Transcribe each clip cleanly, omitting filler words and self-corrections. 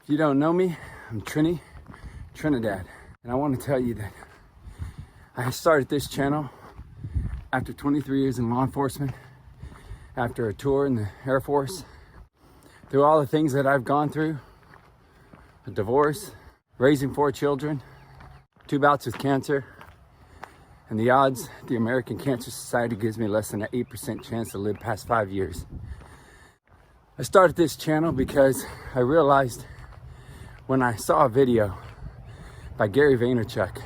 If you don't know me, I'm Trini, Trinidad. And I want to tell you that I started this channel after 23 years in law enforcement, after a tour in the Air Force, through all the things that I've gone through, a divorce, raising 4 children, 2 bouts with cancer, and the odds the American Cancer Society gives me less than an 8% chance to live past 5 years. I started this channel because I realized when I saw a video by Gary Vaynerchuk.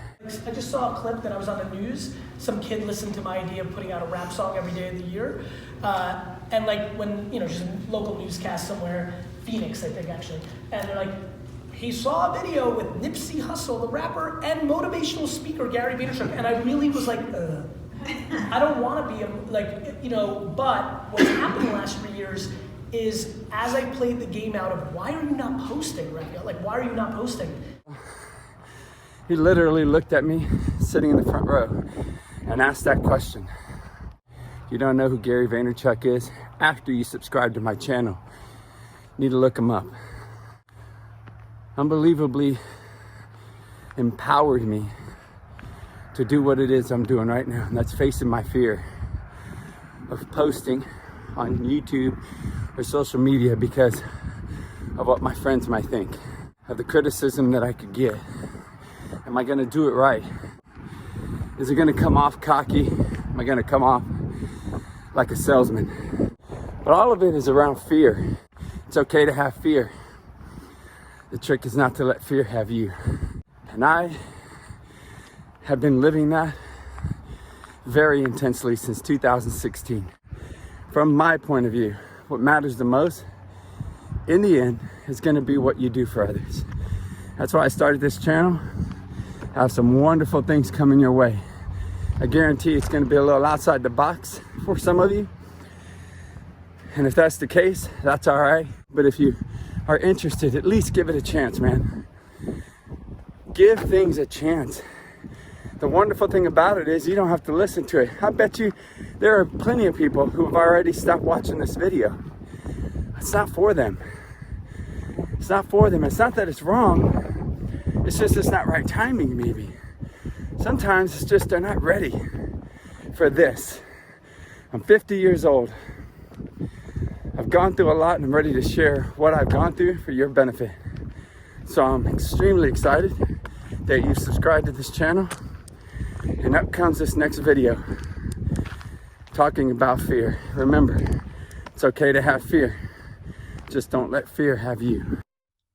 I just saw a clip that I was on the news. Some kid listened to my idea of putting out a rap song every day of the year. And like when, just a local newscast somewhere, Phoenix, I think actually. And they're like, he saw a video with Nipsey Hussle, the rapper, and motivational speaker Gary Vaynerchuk. And I really was like, I don't want to be but what's happened the last 3 years is as I played the game out of why are you not posting, Raphael? Like, why are you not posting? He literally looked at me sitting in the front row and asked that question. If you don't know who Gary Vaynerchuk is, after you subscribe to my channel, you need to look him up. Unbelievably empowered me to do what it is I'm doing right now, and that's facing my fear of posting on YouTube or social media because of what my friends might think, of the criticism that I could get. Am I gonna do it right? Is it gonna come off cocky? Am I gonna come off like a salesman? But all of it is around fear. It's okay to have fear. The trick is not to let fear have you. And I have been living that very intensely since 2016. From my point of view, what matters the most in the end is gonna be what you do for others. That's why I started this channel. I have some wonderful things coming your way. I guarantee it's gonna be a little outside the box for some of you. And if that's the case, that's all right. But if you are interested, at least give it a chance, man. Give things a chance. The wonderful thing about it is you don't have to listen to it. I bet you there are plenty of people who have already stopped watching this video. It's not for them. It's not for them. It's not that it's wrong. It's just it's not right timing, maybe. Sometimes it's just they're not ready for this. I'm 50 years old. I've gone through a lot and I'm ready to share what I've gone through for your benefit. So I'm extremely excited that you've subscribed to this channel. And up comes this next video talking about fear. Remember, it's okay to have fear. Just don't let fear have you.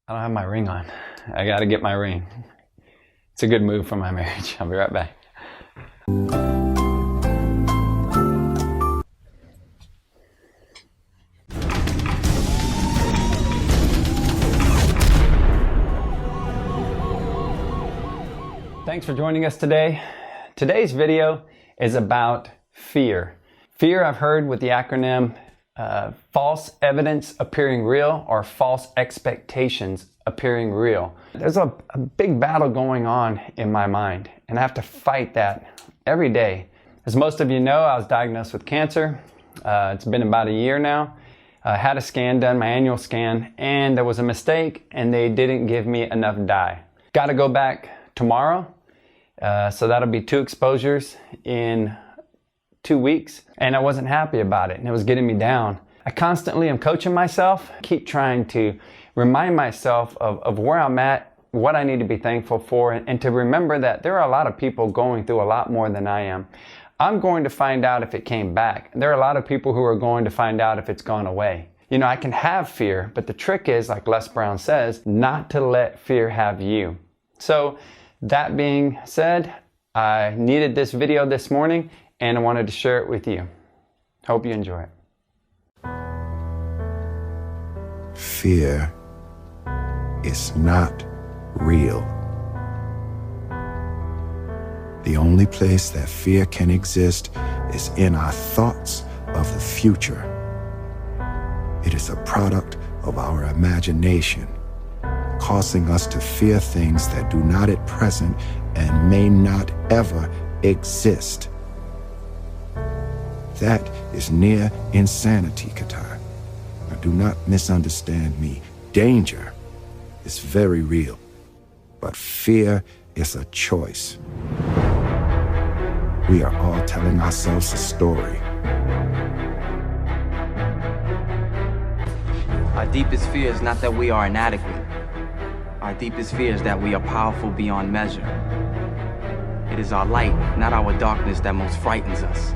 I don't have my ring on. I gotta get my ring. It's a good move for my marriage. I'll be right back. Thanks for joining us today. Today's video is about fear. Fear, I've heard with the acronym false evidence appearing real or false expectations appearing real. There's a big battle going on in my mind, and I have to fight that every day. As most of you know, I was diagnosed with cancer. It's been about a year now. I had a scan done, my annual scan, and there was a mistake and they didn't give me enough dye. Got to go back tomorrow. So that'll be 2 exposures in 2 weeks, and I wasn't happy about it, and it was getting me down. I constantly am coaching myself, keep trying to remind myself of where I'm at, what I need to be thankful for, and to remember that there are a lot of people going through a lot more than I am. I'm going to find out if it came back. There are a lot of people who are going to find out if it's gone away. I can have fear, but the trick is, like Les Brown says, not to let fear have you. So that being said, I needed this video this morning and I wanted to share it with you. Hope you enjoy it. Fear is not real. The only place that fear can exist is in our thoughts of the future. It is a product of our imagination, causing us to fear things that do not at present and may not ever exist. That is near insanity, Qatar. Now, do not misunderstand me. Danger is very real. But fear is a choice. We are all telling ourselves a story. Our deepest fear is not that we are inadequate. Our deepest fear is that we are powerful beyond measure. It is our light, not our darkness, that most frightens us.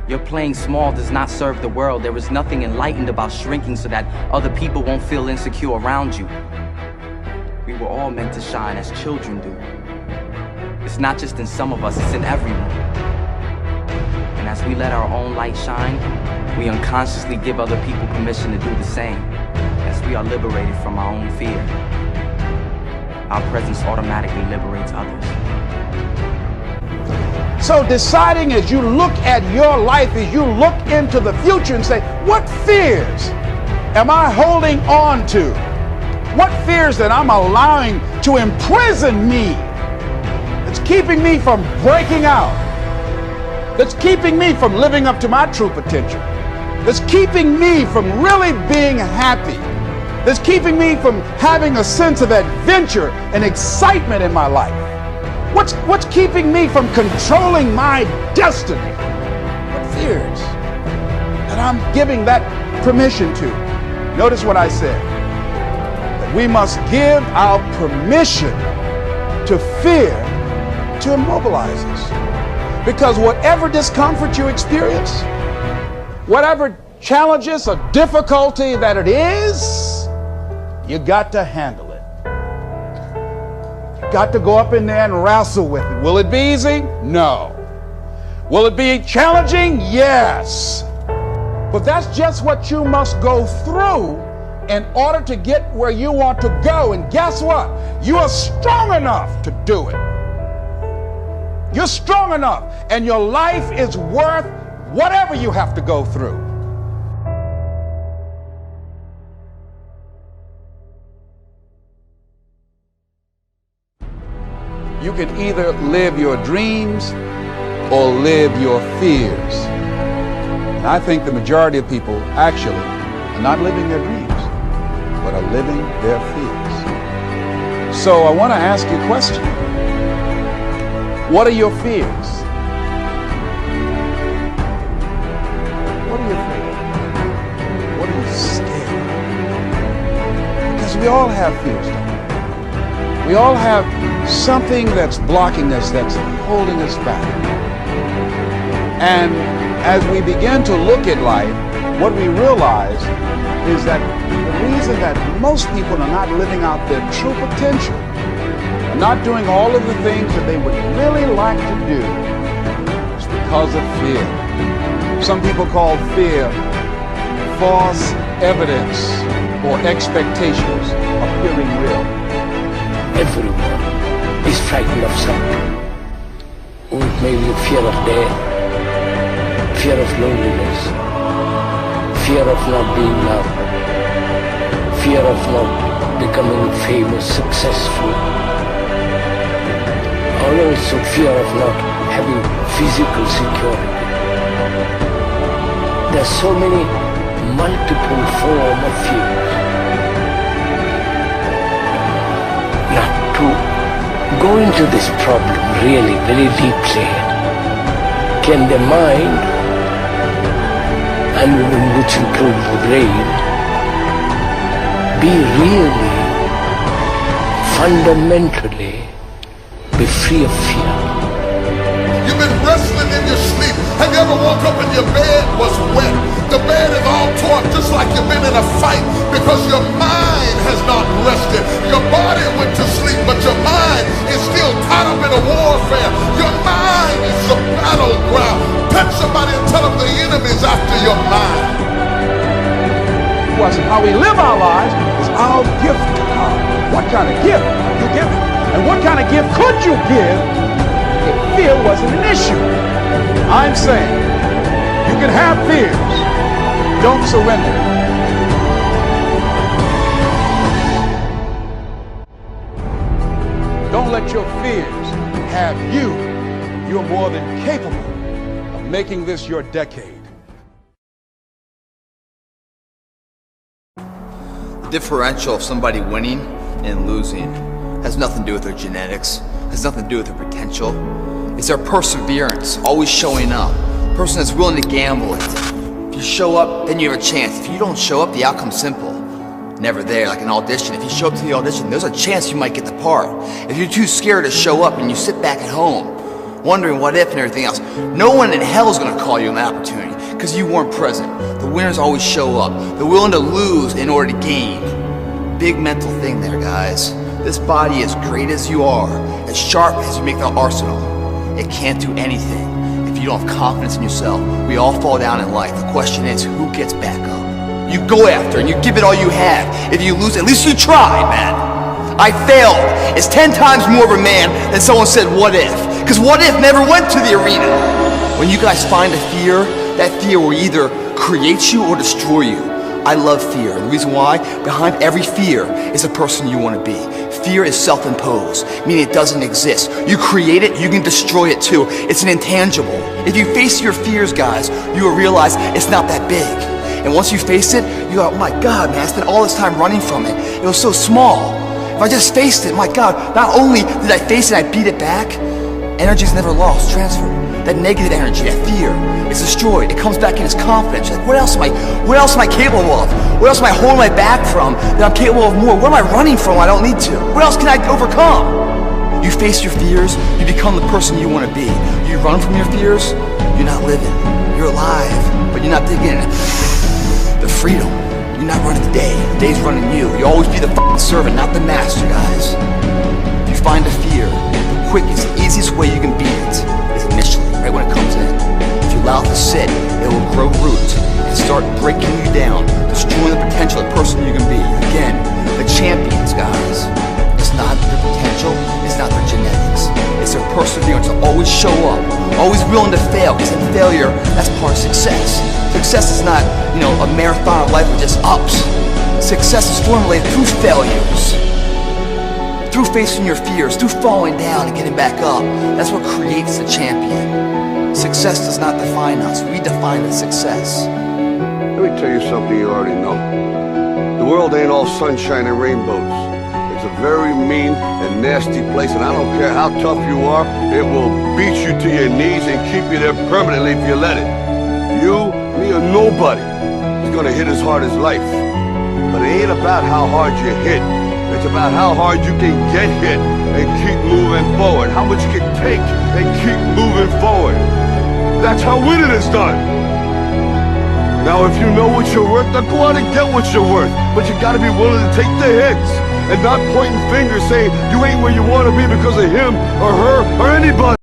Your playing small does not serve the world. There is nothing enlightened about shrinking so that other people won't feel insecure around you. We were all meant to shine as children do. It's not just in some of us, it's in everyone. And as we let our own light shine, we unconsciously give other people permission to do the same. As we are liberated from our own fear, our presence automatically liberates others. So deciding as you look at your life, as you look into the future and say, what fears am I holding on to? What fears that I'm allowing to imprison me? That's keeping me from breaking out. That's keeping me from living up to my true potential. That's keeping me from really being happy. That's keeping me from having a sense of adventure and excitement in my life. What's keeping me from controlling my destiny? What fears that I'm giving that permission to? Notice what I said. That we must give our permission to fear to immobilize us. Because whatever discomfort you experience, whatever challenges or difficulty that it is, you got to handle it. You got to go up in there and wrestle with it. Will it be easy? No. Will it be challenging? Yes. But that's just what you must go through in order to get where you want to go. And guess what? You are strong enough to do it. You're strong enough, and your life is worth whatever you have to go through. You can either live your dreams or live your fears. And I think the majority of people actually are not living their dreams, but are living their fears. So I want to ask you a question. What are your fears? What are your fears? What are you scared of? Because we all have fears, don't we? We all have something that's blocking us, that's holding us back. And as we begin to look at life, what we realize is that the reason that most people are not living out their true potential, are not doing all of the things that they would really like to do, is because of fear. Some people call fear false evidence or expectations appearing real. Everyone is frightened of something. It may be fear of death, fear of loneliness, fear of not being loved, fear of not becoming famous, successful, or also fear of not having physical security. There are so many multiple forms of fears. Now, to go into this problem really very deeply, can the mind, and which includes the brain, be really fundamentally be free of fear? You've been wrestling in your sleep. Have you ever woke up and your bed was wet? The bed is all torn, just like you've been in a fight, because your mind has not rested. Your body went to sleep, but your mind is still tied up in a warfare. Your mind is the battleground. Touch somebody and tell them the enemy's after your mind. How we live our lives is our gift to God. What kind of gift are you giving? And what kind of gift could you give if fear wasn't an issue? I'm saying you can have fears. Don't surrender. Don't let your fears have you. You're more than capable of making this your decade. Differential of somebody winning and losing has nothing to do with their genetics, has nothing to do with their potential. It's their perseverance, always showing up. A person that's willing to gamble it. If you show up, then you have a chance. If you don't show up, the outcome's simple. Never there, like an audition. If you show up to the audition, there's a chance you might get the part. If you're too scared to show up and you sit back at home, wondering what if and everything else, no one in hell is gonna call you an opportunity because you weren't present. The winners always show up. They're willing to lose in order to gain. Big mental thing there, guys. This body, as great as you are, as sharp as you make the arsenal, it can't do anything if you don't have confidence in yourself. We all fall down in life. The question is, who gets back up? You go after and you give it all you have. If you lose, at least you tried, man. I failed. It's 10 times more of a man than someone said, what if? Because what if never went to the arena. When you guys find a fear, that fear will either create you or destroy you. I love fear, and the reason why, behind every fear is a person you want to be. Fear is self-imposed, meaning it doesn't exist. You create it, you can destroy it too. It's an intangible. If you face your fears, guys, you will realize it's not that big. And once you face it, you go, oh my God, man, I spent all this time running from it. It was so small. If I just faced it, my God, not only did I face it, I beat it back, energy's never lost, transferred. That negative energy, that fear, it's destroyed. It comes back in as confidence. You're like, what else am I capable of? What else am I holding my back from that I'm capable of more? What am I running from I don't need to? What else can I overcome? You face your fears, you become the person you want to be. You run from your fears, you're not living. You're alive, but you're not digging in. The freedom. You're not running the day. The day's running you. You always be the fucking servant, not the master, guys. If you find a fear, the quickest, easiest way you can beat it is initially, right when it comes in. If you allow it to sit, it will grow roots and start breaking you down, destroying the potential of the person you can be. Again, the champions, guys. It's not their potential, it's not their genetics. It's their perseverance to always show up, always willing to fail, because in failure, that's part of success. Success is not, a marathon of life with just ups. Success is formulated through failures, through facing your fears, through falling down and getting back up. That's what creates the champion. Success does not define us. We define the success. Let me tell you something you already know. The world ain't all sunshine and rainbows. It's a very mean and nasty place, and I don't care how tough you are, it will beat you to your knees and keep you there permanently if you let it. You, me, or nobody is gonna hit as hard as life. But it ain't about how hard you hit. It's about how hard you can get hit and keep moving forward. How much you can take and keep moving forward. That's how winning is done. Now, if you know what you're worth, then go out and get what you're worth. But you gotta be willing to take the hits and not pointing fingers saying you ain't where you wanna be because of him or her or anybody.